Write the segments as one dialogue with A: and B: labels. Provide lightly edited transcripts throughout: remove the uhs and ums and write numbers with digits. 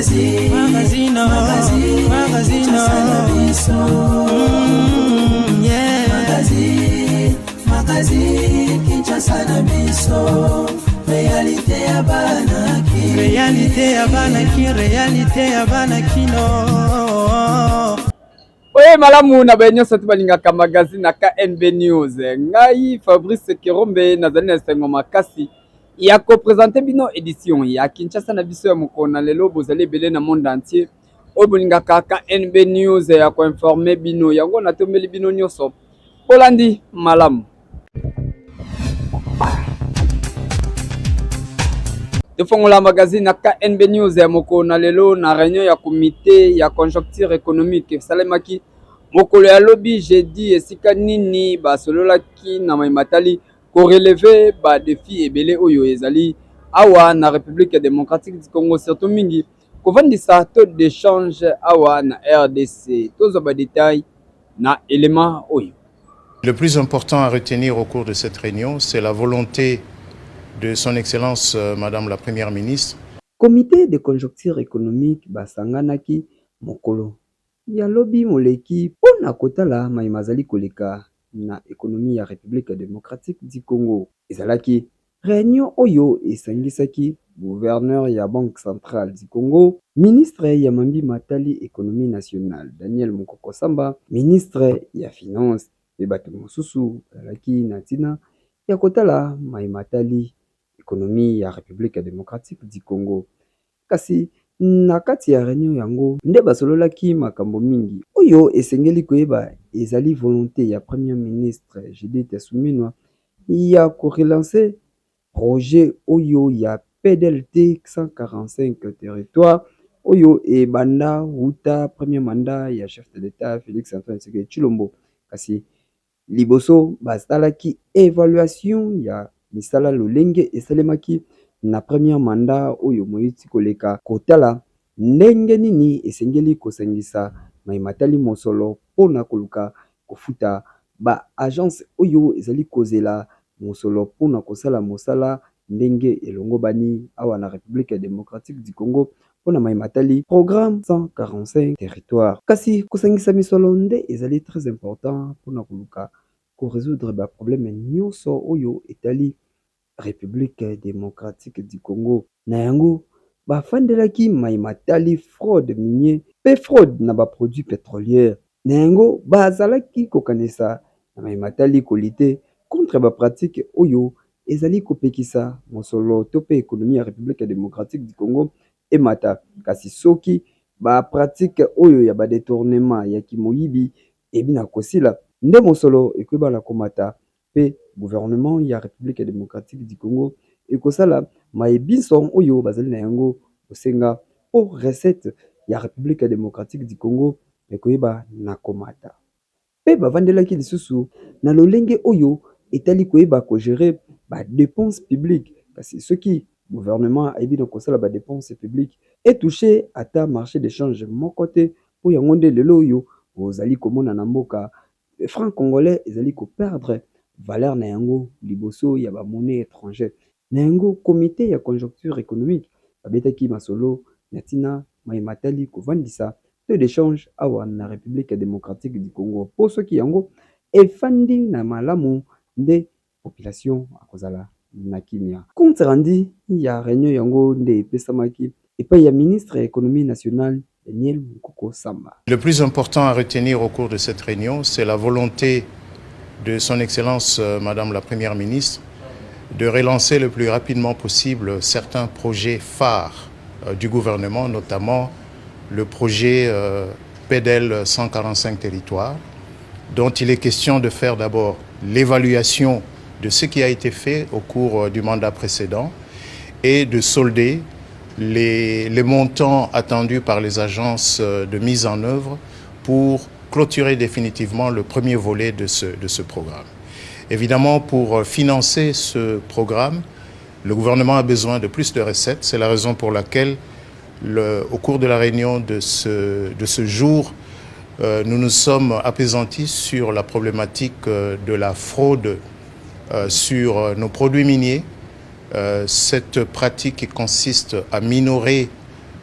A: Oye malamu na benyo satu balingaka magazine na KNB News. Ngai Fabrice Kirombe nazali na sengo makasi ya ko présenter bino édition ya Kinshasa na biso ya mokona lelo bozali belé na monde entier. Oye bolingaka KNB News ya ko informer bino yango na tombeli bino nyonso. Bolandi malamu. Tofongola magazine na KNB News ya mokona lelo na réunion ya comité ya conjoncture économique salemaki mokolo ya lobby jeudi esika nini basololaki na maimatali ko relever ba défi ebele oyo ezali awa na République démocratique du Congo surtout mingi kovandisa taux d'échange awa na RDC tozo ba détail na élément oyo.
B: Le plus important à retenir au cours de cette réunion, c'est la volonté de son Excellence Madame la Première Ministre.
A: Comité de conjoncture économique basanganaki mokolo ya lobby moleki pona kotala maimazali koleka na économie ya République démocratique du Congo. Ezalaki réunion oyo esangisaki gouverneur ya Banque centrale du Congo, ministre ya Mambi Matali économie nationale Daniel Mukoko Samba, ministre ya finance et bato mosusu ezalaki na tina ya kotala maimatali économie ya République démocratique du Congo. Kasi na kati ya réunion yango nde basololaki makambo mingi oyo esengeli koyeba ezali volonté ya premier ministre Judith Suminwa ya ko relancer projet oyo ya PDLT 145 territoire oyo e banda uta premier mandat ya chef de l'État Félix Antoine Tshisekedi Tshilombo. Kasi liboso basalaki évaluation ya misala lolenge esalemaki na premier mandat oyo moyiti koleka kotala ndenge nini esengeli kosangisa maimatali mosolo pona koluka kofuta ba agence oyo ezali kozela mosolo pona kosala mosala ndenge elongo bani awa na République démocratique du Congo pona maimatali programme 145 territoire. Kasi kosangisa misolo nde ezali très important pona koluka ko résoudre ba problème nyonso oyo etali République démocratique du Congo. Na yango bafandelaki maimatali fraude minier pe fraude na ba produits pétroliers. Na yango bazalaki kokanisa na maimatali kolite contre ba pratique oyo ezali kopekisa mosolo to pe économie ya République démocratique du Congo emata. Kasi soki ba pratique oyo ya ba détournement ya kimoyibi ebina kosila nde mosolo ekwebala komata pe gouvernement ya République démocratique du Congo ekosala mayebiso oyo bazali na yango osenga po recette ya République démocratique du Congo ekoyeba na komata pe bavandelaki lisusu na lolenge oyo etali koyeba ko gérer ba dépenses publiques. Kasi soki gouvernement ayebi na kosala ba dépenses publiques et touché ata marché d'échange moko te po yango nde lelo oyo ozali komona na mboka franc congolais ezali ko perdre valeur na yango liboso ya ba monnaie étrangère. Na yango comité ya conjoncture économique babetaki masolo natina maimatali kovandisa taux d'échange awa na République démocratique du Congo po soki yango efandi na malamu nde population akozala na kimia. Compte rendu ya réunion yango nde epesamaki epai ya ministre ya économie nationale Daniel Mukoko Samba.
B: Le plus important à retenir au cours de cette réunion, c'est la volonté de son Excellence Madame la Première Ministre de relancer le plus rapidement possible certains projets phares du gouvernement, notamment le projet PDL 145 territoires, dont il est question de faire d'abord l'évaluation de ce qui a été fait au cours du mandat précédent et de solder les montants attendus par les agences de mise en œuvre pour clôturer définitivement le premier volet de ce programme. Évidemment, pour financer ce programme, le gouvernement a besoin de plus de recettes. C'est la raison pour laquelle, au cours de la réunion de ce jour, nous nous sommes appesantis sur la problématique de la fraude sur nos produits miniers. Cette pratique qui consiste à minorer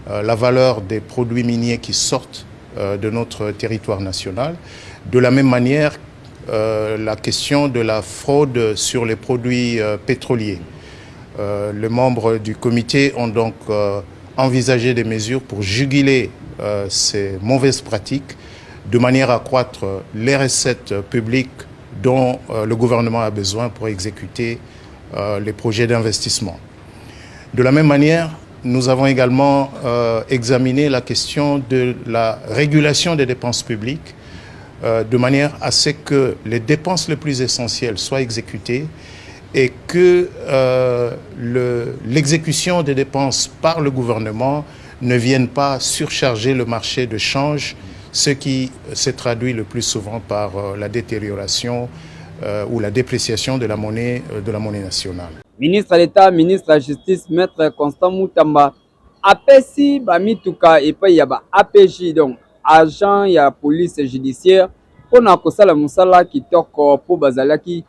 B: la valeur des produits miniers qui sortent de notre territoire national. De la même manière, la question de la fraude sur les produits pétroliers. Les membres du comité ont donc envisagé des mesures pour juguler ces mauvaises pratiques de manière à accroître les recettes publiques dont le gouvernement a besoin pour exécuter les projets d'investissement. De la même manière, nous avons également examiné la question de la régulation des dépenses publiques de manière à ce que les dépenses les plus essentielles soient exécutées et que l'exécution des dépenses par le gouvernement ne vienne pas surcharger le marché de change, ce qui se traduit le plus souvent par la détérioration ou la dépréciation de la monnaie nationale.
A: Ministre d'État, ministre de la Justice, Maître Constant Moutamba, apesi bamituka epai ya ba APJ, donc agent ya police judiciaire, pona kosala musala kitoko po bazalaki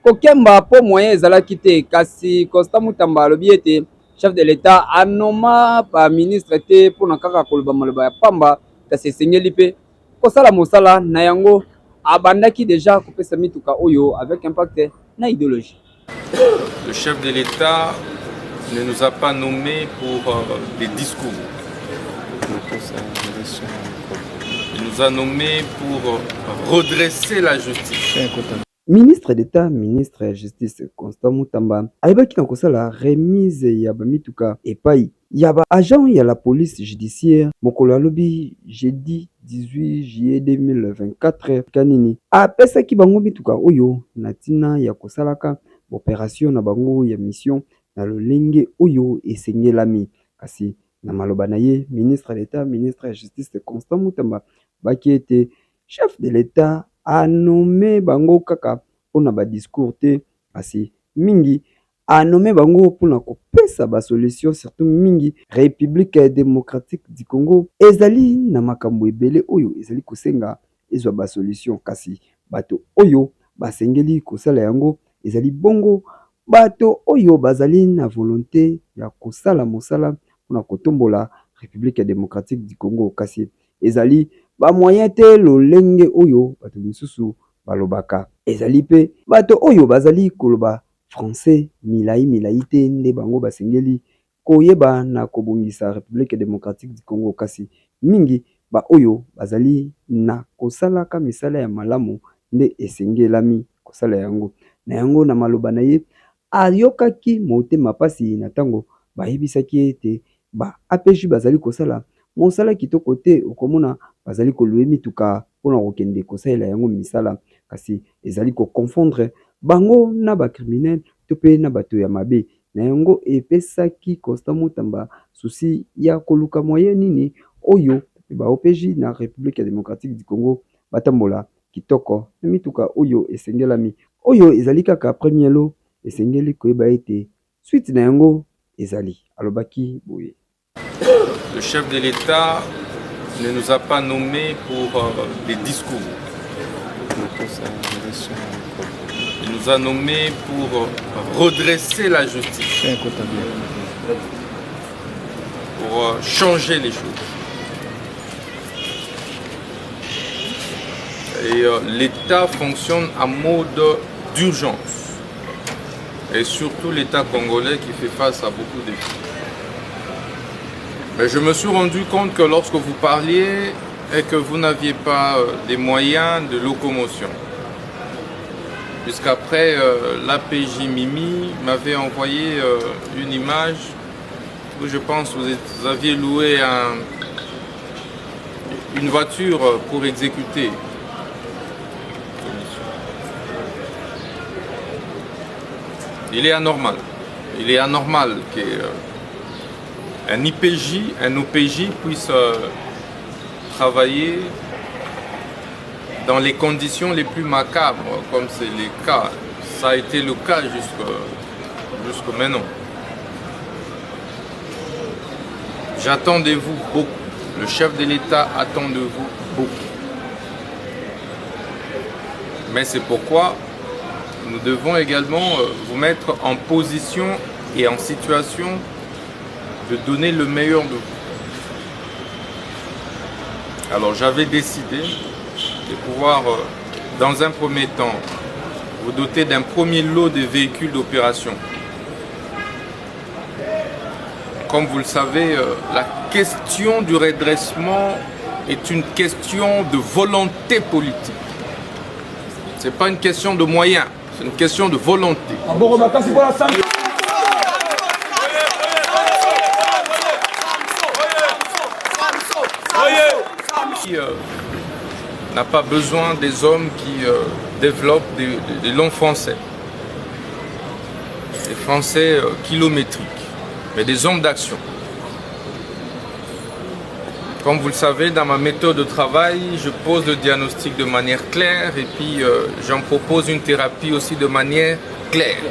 A: kokemba po moyen ezalaki te, kasi Constant Moutamba alobi ete chef de l'État anoma ba ministre te pona kaka koloba maloba ya pamba, kasi esengeli mpe kosala musala na yango abandaki déjà kopesa mituka oyo avec impact na idéologie.
C: Le chef de l'État ne nous a pas nommés pour des discours. Il nous a nommés pour redresser la justice.
A: Ministre d'État, ministre de la Justice, Constant Moutamba, ayebaki na kosala remise ya bamituka epai ya ba agent ya la police judiciaire mokolo alobi jeudi 18 juillet 2024 kanini apesaki bango mituka oyo na ntina ya kosalaka opération na bango ya mission na lolenge oyo esengelami. Kasi na maloba na ye ministre d'État, ministre de la Justice Constant Moutamba baki ete chef de l'État a nommé bango kaka pona ba discours te, kasi mingi a nommé bango pona kopesa ba solution, surtout mingi République démocratique du Congo ezali na makambo ebele oyo ezali kosenga ezwa ba solution, kasi bato oyo basengeli kosala yango ezali bongo bato oyo bazali na volonté ya kosala mosala pona kotombola République démocratique du Congo, kasi ezali ba moyen te lolenge oyo bato misusu balobaka, ezali pe bato oyo bazali koloba français milai te nde bango basengeli koyeba na kobongisa République démocratique du Congo, kasi mingi ba oyo bazali na kosalaka misala ya malamu nde esengelami kosala yango. Na yango na maloba na ye ayokaki motema pasi na ntango bayebisaki ete ba APJ bazali kosala mosala kitoko te, okomona bazali kolue mituka mpona kokende kosalela yango misala, kasi ezali koconfondre bango na bacriminel to mpe na bato ya mabe. Na yango epesaki Constant Moutamba susi ya koluka moyen nini oyo ba OPJ na République démocratique du Congo batambola kitoko na mituka oyo esengelami oyo ezali kaka premier lot, esengeli koyeba ete suite na yango ezali. Alobaki boye.
C: Le chef de l'État ne nous a pas nommés pour des discours. Il nous a nommés pour redresser la justice. Pour changer les choses. Et l'État fonctionne en mode d'urgence. Et surtout l'État congolais qui fait face à beaucoup de défis. Mais je me suis rendu compte que lorsque vous parliez et que vous n'aviez pas des moyens de locomotion, puisqu'après l'APJ Mimi m'avait envoyé une image où je pense que vous aviez loué une voiture pour exécuter. Il est anormal qu'un IPJ, un OPJ puisse travailler dans les conditions les plus macabres, comme c'est le cas. Ça a été le cas jusqu'à maintenant. J'attends de vous beaucoup. Le chef de l'État attend de vous beaucoup. Mais c'est pourquoi nous devons également vous mettre en position et en situation de donner le meilleur de vous. Alors j'avais décidé de pouvoir, dans un premier temps, vous doter d'un premier lot de véhicules d'opération. Comme vous le savez, la question du redressement est une question de volonté politique. Ce n'est pas une question de moyens, c'est une question de volonté. Qui n'a pas besoin des hommes qui développent des longs français. Des français kilométriques, mais des hommes d'action. Comme vous le savez, dans ma méthode de travail, je pose le diagnostic de manière claire et puis j'en propose une thérapie aussi de manière claire.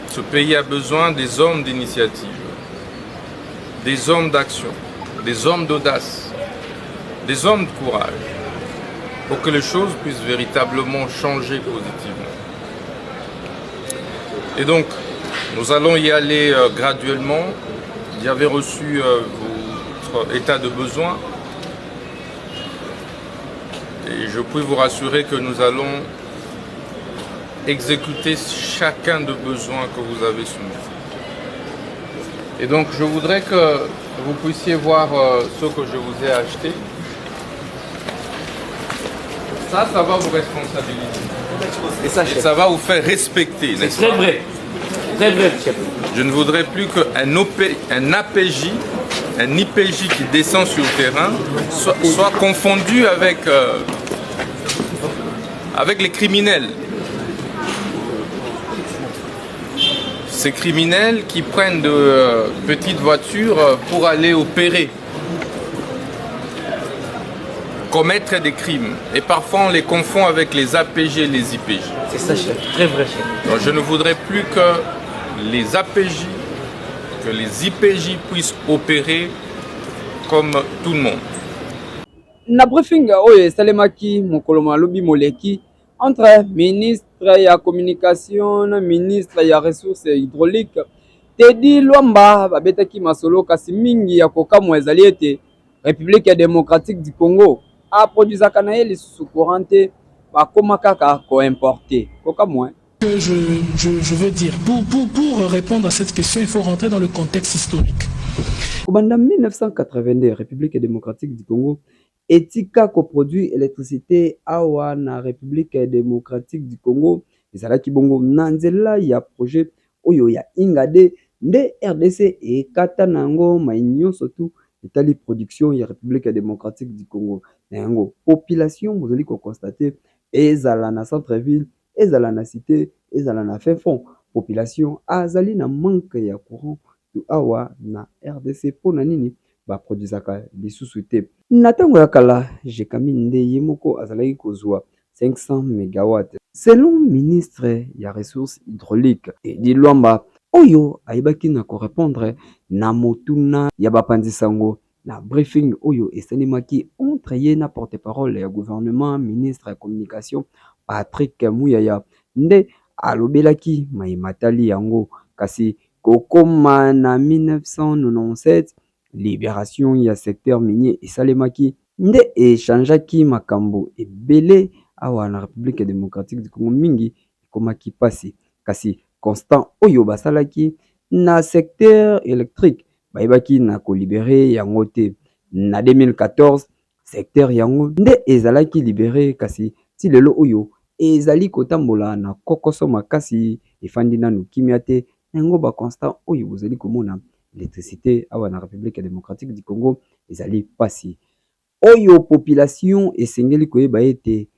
C: Ce pays a besoin des hommes d'initiative, des hommes d'action, des hommes d'audace, des hommes de courage, pour que les choses puissent véritablement changer positivement. Et donc, nous allons y aller graduellement. J'avais reçu votre état de besoin et je puis vous rassurer que nous allons exécuter chacun des besoins que vous avez soumis. Et donc, je voudrais que vous puissiez voir ce que je vous ai acheté. Ça va vous responsabiliser. Et ça va vous faire respecter.
D: C'est très vrai. Très vrai, chef.
C: Je ne voudrais plus qu'un APJ, un IPJ qui descend sur le terrain, soit confondu avec les criminels. Ces criminels qui prennent de petites voitures pour aller opérer, commettre des crimes. Et parfois on les confond avec les APG et les IPJ.
D: C'est ça, chef. Très vrai, chef.
C: Donc, je ne voudrais plus que les APJ, que les IPJ puissent opérer comme tout le monde.
A: Na briefing oyo esalemaki mokolo malobi moleki entre ministre ya communication na ministre ya ressources hydrauliques Teddy Lwamba babetaki masolo kasi mingi ya kokamwa ezali ete République démocratique du Congo aprodusaka na ye lisusu courant te bakoma kaka koimporte kokamwa.
E: Je veux dire, pour répondre à cette question, il faut rentrer dans le contexte historique.
A: En 1982, République démocratique du Congo etika koproduit électricité awa na République démocratique du Congo ezalaki bongo na nzela ya projet oyo ya Ingade nde RDC ekata nango mai nyonso tu etali production ya République démocratique du Congo na yango population bozali ko constater ezala na centre-ville ezala na cité ezala na fin fond population azali na manque ya courant tu awa na RDC pona nini ba produisaka lisusu te na tango ya kala jekami nde ye moko azalaki kozwa 500 MW selon ministre ya ressources hydrauliques Teddy Lwamba oyo ayebaki na korépondre na motuna ya bapanzisango na briefing oyo esalemaki entre ye na porte-parole ya gouvernement ministre ya communication Patrick Muyaya nde alobelaki matali yango kasi kokoma na 1997 libération ya secteur minier esalemaki nde echangeaki makambo ebele awa na République démocratique du Congo mingi ekomaki pasi kasi constant oyo basalaki na secteur électrique bayebaki na kolibere yango te na 2014 secteur yango nde ezalaki libéré kasi ti lelo oyo ezali kotambola na kokoso makasi efandi nanu kimia te yango ba constant oyo bozali komona l'électricité awa na République démocratique du Congo ezali pasi oyo population esengeli koyeba ete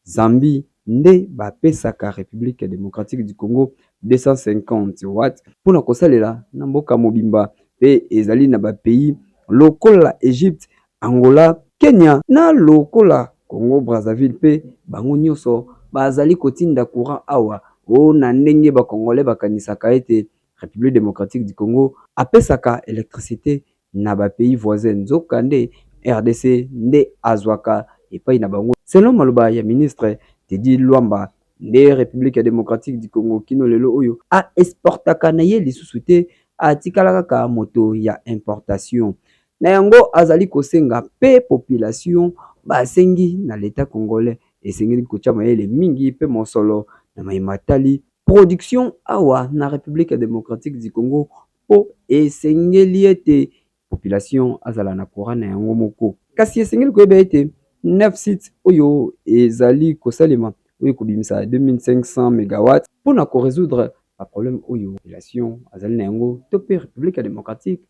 A: Zambie nde bapesaka République démocratique du Congo 250 watts pona kosalela na mboka mobimba pe ezali na ba pays lokola Égypte, Angola, Kenya na lokola Congo Brazzaville pe bango nyonso bazali kotinda courant awa o na ndenge ba Congolais bakanisaka ete République démocratique du Congo apesaka électricité na ba pays voisins nzoka nde RDC nde azwaka epai na bango selon maloba ya ministre Teddy Lwamba nde République démocratique du Congo kino lelo oyo a exportaka na ye lisusu te atikala kaka moto ya importation. Na yango azali kosenga pe population basengi na l'état congolais esengeli kotia mayele mingi pe mosolo na maimatali production awa na République démocratique du Congo po esengeli ete population azala na courant na yango moko. Kasi esengeli koyeba ete 9 sites oyo ezali kosalema oyo kobimisa 2500 megawatts mpona korésoudre problème oyo population azali na yango to pe République démocratique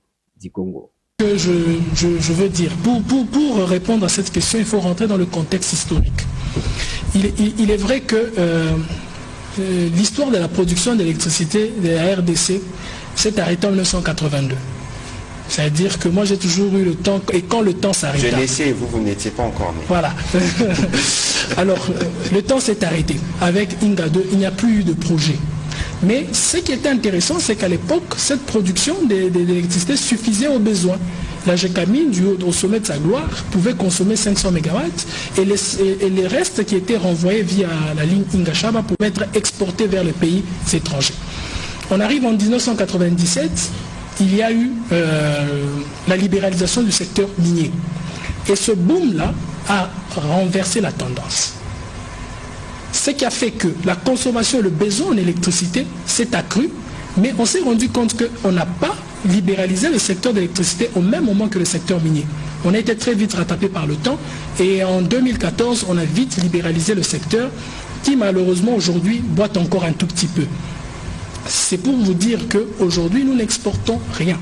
A: du Congo.
E: Je veux dire, pour répondre à cette question, il faut rentrer dans le contexte historique. Il est vrai que l'histoire de la production d'électricité de la RDC s'est arrêtée en 1982. C'est-à-dire que moi j'ai toujours eu le temps, et quand le temps s'arrête.
F: Je laissais, vous n'étiez pas encore né.
E: Voilà. Alors, le temps s'est arrêté. Avec Inga 2, il n'y a plus eu de projet. Mais ce qui était intéressant, c'est qu'à l'époque, cette production d'électricité suffisait aux besoins. La GECAMINE, au sommet de sa gloire, pouvait consommer 500 MW et les restes qui étaient renvoyés via la ligne Ingashaba pouvaient être exportés vers les pays étrangers. On arrive en 1997, il y a eu la libéralisation du secteur minier. Et ce boom-là a renversé la tendance. Ce qui a fait que la consommation et le besoin en électricité s'est accru, mais on s'est rendu compte qu'on n'a pas libéralisé le secteur d'électricité au même moment que le secteur minier. On a été très vite rattrapé par le temps et en 2014, on a vite libéralisé le secteur qui malheureusement aujourd'hui boite encore un tout petit peu. C'est pour vous dire qu'aujourd'hui, nous n'exportons rien.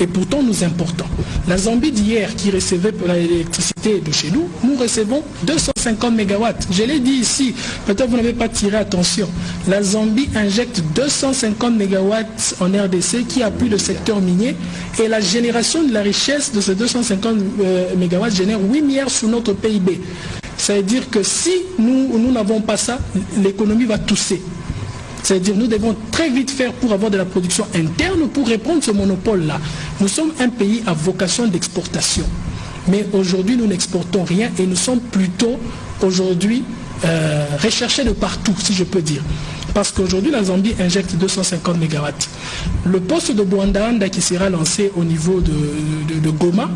E: Et pourtant, nous importons. La Zambie d'hier, qui recevait l'électricité de chez nous, nous recevons 250 MW. Je l'ai dit ici, peut-être vous n'avez pas tiré attention. La Zambie injecte 250 MW en RDC qui appuie le secteur minier. Et la génération de la richesse de ces 250 MW génère 8 milliards sur notre PIB. Ça veut dire que si nous n'avons pas ça, l'économie va tousser. C'est-à-dire nous devons très vite faire pour avoir de la production interne pour répondre à ce monopole-là. Nous sommes un pays à vocation d'exportation. Mais aujourd'hui, nous n'exportons rien et nous sommes plutôt aujourd'hui recherchés de partout, si je peux dire. Parce qu'aujourd'hui, la Zambie injecte 250 MW. Le poste de Bouandanda qui sera lancé au niveau de Goma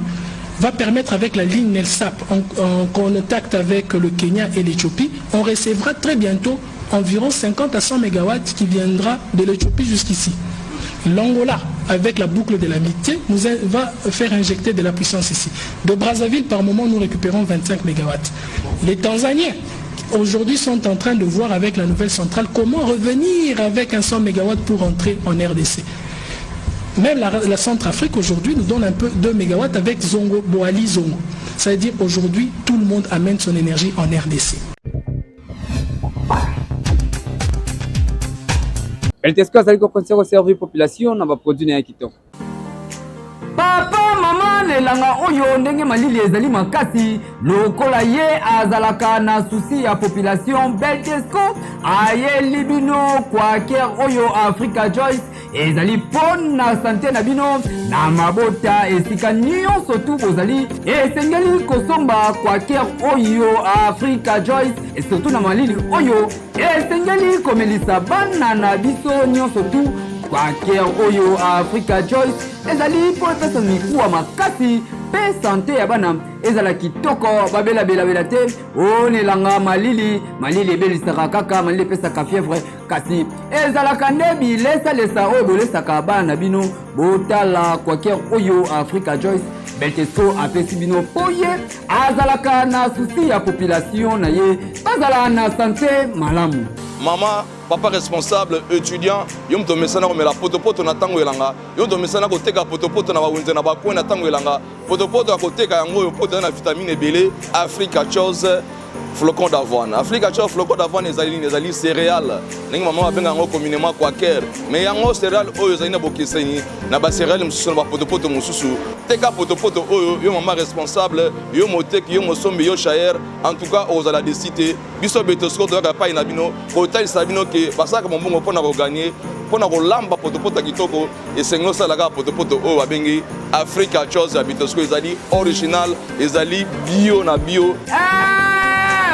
E: va permettre avec la ligne NELSAP, en contact avec le Kenya et l'Éthiopie, on recevra très bientôt environ 50 à 100 MW qui viendra de l'Éthiopie jusqu'ici. L'Angola, avec la boucle de l'amitié, nous va faire injecter de la puissance ici. De Brazzaville, par moment, nous récupérons 25 MW. Les Tanzaniens, aujourd'hui, sont en train de voir avec la nouvelle centrale comment revenir avec un 100 MW pour entrer en RDC. Même la Centrafrique, aujourd'hui, nous donne un peu 2 MW avec Zongo, Boali Zongo. Ça veut dire aujourd'hui, tout le monde amène son énergie en RDC.
A: LTSK azali kokonsia koservi population na baproduit na ya kitoko.
G: Papa mama nelanga oyo ndenge malili ezali makasi lokola ye azalaka na susi ya population Beltesco ayeli bino kwa ker oyo Africa Joyce ezali pona santé na bino na mabota esika nyonso tu bozali esengeli kosomba kwa ker oyo Africa Joyce et surtout na malili oyo esengeli komelisa bana na biso nyonso tu kwa ker oyo Africa Joyce ezali po pesa mikuwa makasi pe santé ya bana ezala kitoko babela bela te onelanga malili ebelisaka kaka malili pesaka fièvre kasi ezalaka nde bilesa oyo bolesaka bana bino botala kwa ker oyo Africa Joyce Beltesco apesi bino poye azalaka na susi ya population na ye bazala na santé malamu.
H: Maman, papa responsable, étudiant, yom to mesana ko mela potopoto na tango elanga, yom to mesana ko teka potopoto na bawenze na bakwe na tango elanga, potopoto ko teka yango yo poto na vitamine belé, Africa Chose flocon d'avoine. Africa Chose flocon d'avoine ezali céréales. Ningi maman benga yango communément quaker, mais yango céréales oyo ezali na bokeseni na ba céréales mususu na potopoto mususu. Teka potopoto oyo yo maman responsable, yo moteki yo mosombi yo chayer, en tout cas aux ala décider. Biso Beltesco to ka pa ina bino, ko tali sabino ke basaka mombongo pona ko gagner. Pona ko lamba potopoto kitoko esengo salaka potopoto oyo babengi Africa Chose ya Beltesco ezali original, ezali bio na bio.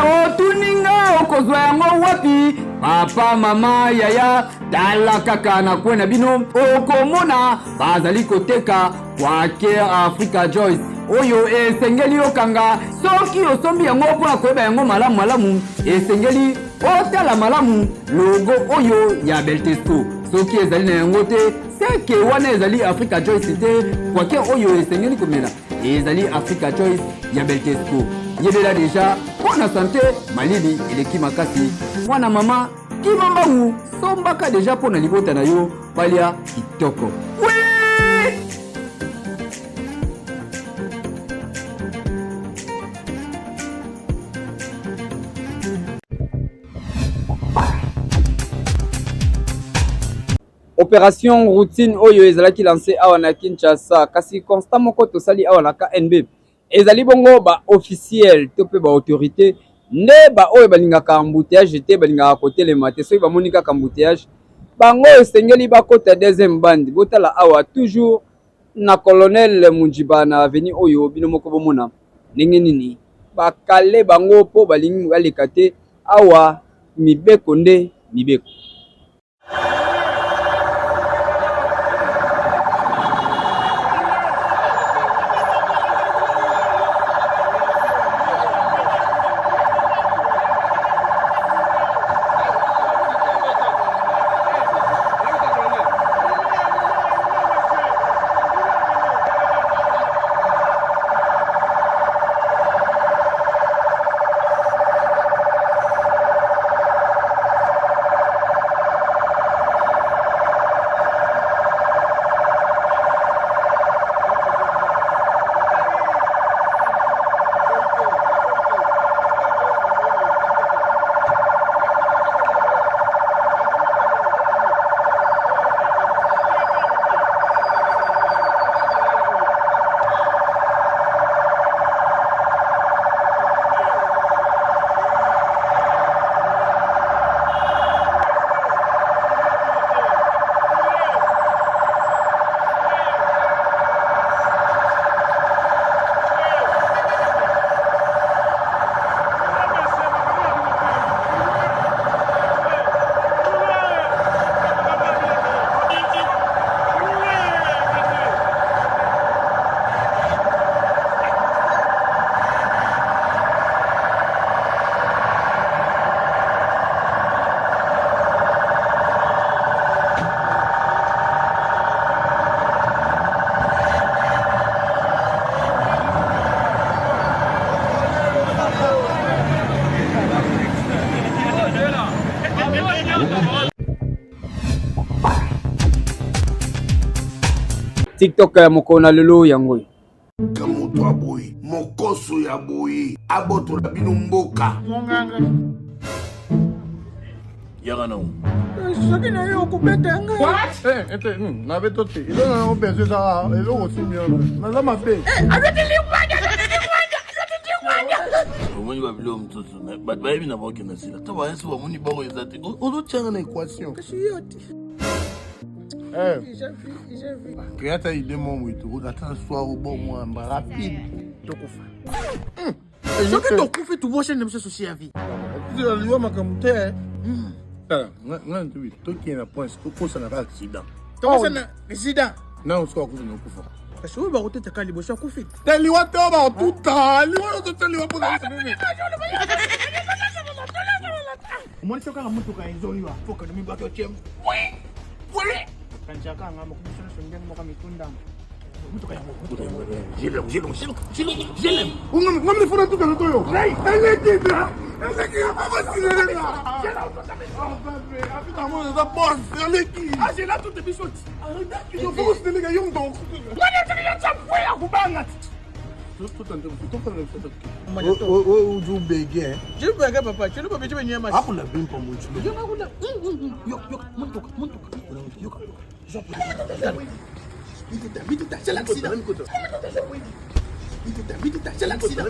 G: otuninga okozwa yango wapi? Papa, mama, yaya, tala kaka na kwe na bino okomona bazali koteka kwake Africa Joyce oyo esengeli okanga soki osombi yango mpona koyeba yango malamu esengeli otala malamu logo oyo ya Beltesco. Soki ezali na yango te seke wana ezali Africa Joyce te kwake oyo esengeli komela ezali Africa Joyce ya Beltesco. Yebela deja mpona sante malili eleki makasi mwana mama kimambangu sombaka deja mpona libota na yo palia kitoko. Opération routine oyo ezalaki lancé awa na Kinshasa kasi constant moko tosali awa na KNB ezali bongo ba officiel to pe ba autorité nde ba oyo balingaka embouteillage te balingaka kotelema te soki bamoni kaka embouteillage bango esengeli bakota deuxième bande botala awa toujours na colonel Munjiba na avenue oyo bino moko bomona ndenge nini bakale bango po balingi baleka te awa mibeko nde mibeko. TikTok ya mokona lelo yango
I: kamoto aboyi mokoso ya boyi abotola bino mboka
J: monganga
I: yaga na
J: soki na yo okubeta nga na beto te eloko na obezo eza eloko simbiana naza mabe abeteli kwanja omoni babilo mosusu bato bayebi na bakokenda sila to bayesi bamoni bako eza te ozotyanga na équation kasi yo te Créata idée mon mouito, attends soir au bon moi rapide. Tokufa. Je que tokufa tu boche ne me soucie à vie. Tu as lieu ma camouflage. Non, tu toki na point, tu ça n'a pas accident. Comment ça na accident? Non, on se coupe no kufa. Parce que ba rote ka libo sha kufi. Ta liwa to ba tout ta, liwa to ta liwa pour ça. Moi je suis quand mutu ka enzo liwa, faut que mi ba to chem. Oui. Oui. Kanchaka ngamo kumusho shongeni moka mitunda mutoka yango jilem ngomni funa tuka ntoyo hey elekidra baba silenga afita mo za boss eleki j'ai là tout des choses il faut se déléguer yong donc ngane tiki ya chapwe ya kubanga tout en tout pour le fait o du bege je bege papa tu ne peux pas me dire mais akula bimpo mucho yo akula yo mutoka yo Vite, c'est l'accident. Vite, c'est l'accident.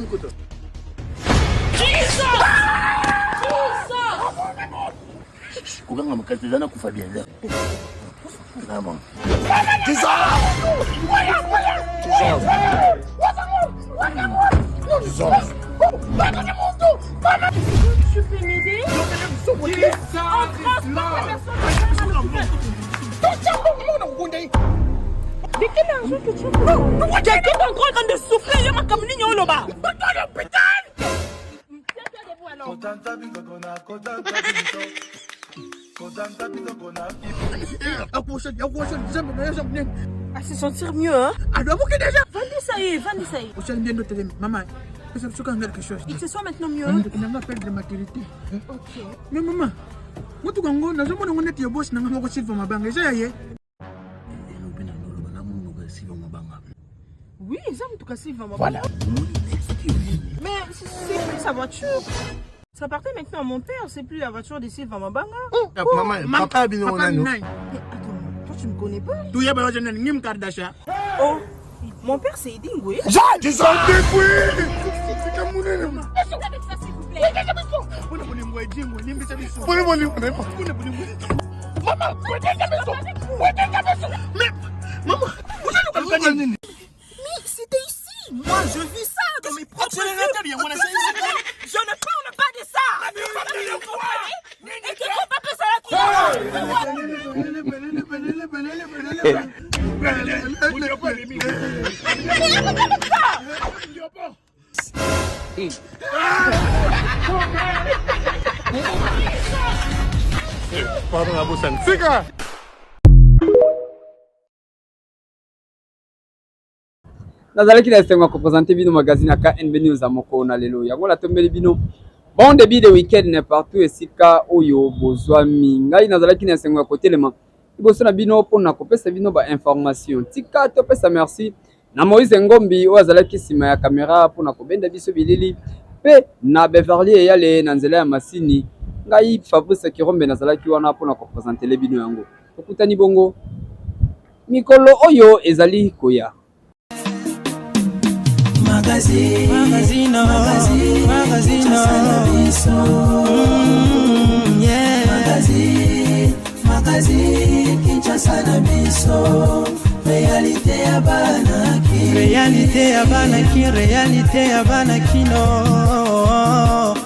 J: Kuganga mkatizana kufabia leo. Naam. Jesus.
K: Tu peux m'aider? En transport, la personne. Mais quel argent que tu as? Quelqu'un est en train de souffrir, il y a ma cameline au loba. Va-t'en à l'hôpital! Tiens-toi debout alors. À se sentir mieux, hein?
J: Alors, vous qui déjà?
K: Vendez ça y est.
J: Vous allez bien noter, maman. C'est quelque chose.
K: Il se sent maintenant mieux.
J: On a appel de maternité.
K: Ok.
J: Mais maman, moi tout gango, na zomo na ngone boss na ngamo silva mabanga eza ye.
K: Oui, ça en tout cas Sylvain mabanga.
J: Voilà.
K: Mais c'est plus sa voiture. Ça appartient maintenant à mon père, c'est plus la voiture de Sylvain Mabanga.
J: Maman, papa bino nano.
K: Attends, toi tu me connais pas?
J: Tu y a pas besoin de Kim Kardashian.
K: Oh, mon père c'est Edingwe.
J: Tu sens depuis. C'est comme mon nom.
K: Arrête avec ça s'il vous plaît.
J: Maman,
K: mais c'était ici. Moi je vis ça dans mes propres yeux. Je ne parle pas de ça. Et qui ne pas que ça
J: pardon à vous, Fika.
A: nazalaki na esengo ya kopresente bino magazine ya KNB News ya moko na lelo yango natombeli bino bon début de week-end ne partout esika oyo bozwami ngai nazalaki na esengo ya kotelema liboso na bino mpona kopesa bino bainformation tika topesa merci na Moïse Ngombi oyo azalaki nsima ya kamera mpona kobenda biso bilili mpe na Beverly eyale na nzela ya masini ngai Fabrice Kirombe nazalaki wana mpona kopresentele bino yango tokutani bongo mikolo oyo ezali koya
L: Magazine Kinshasa na biso réalité ya banaki réalité ya banaki no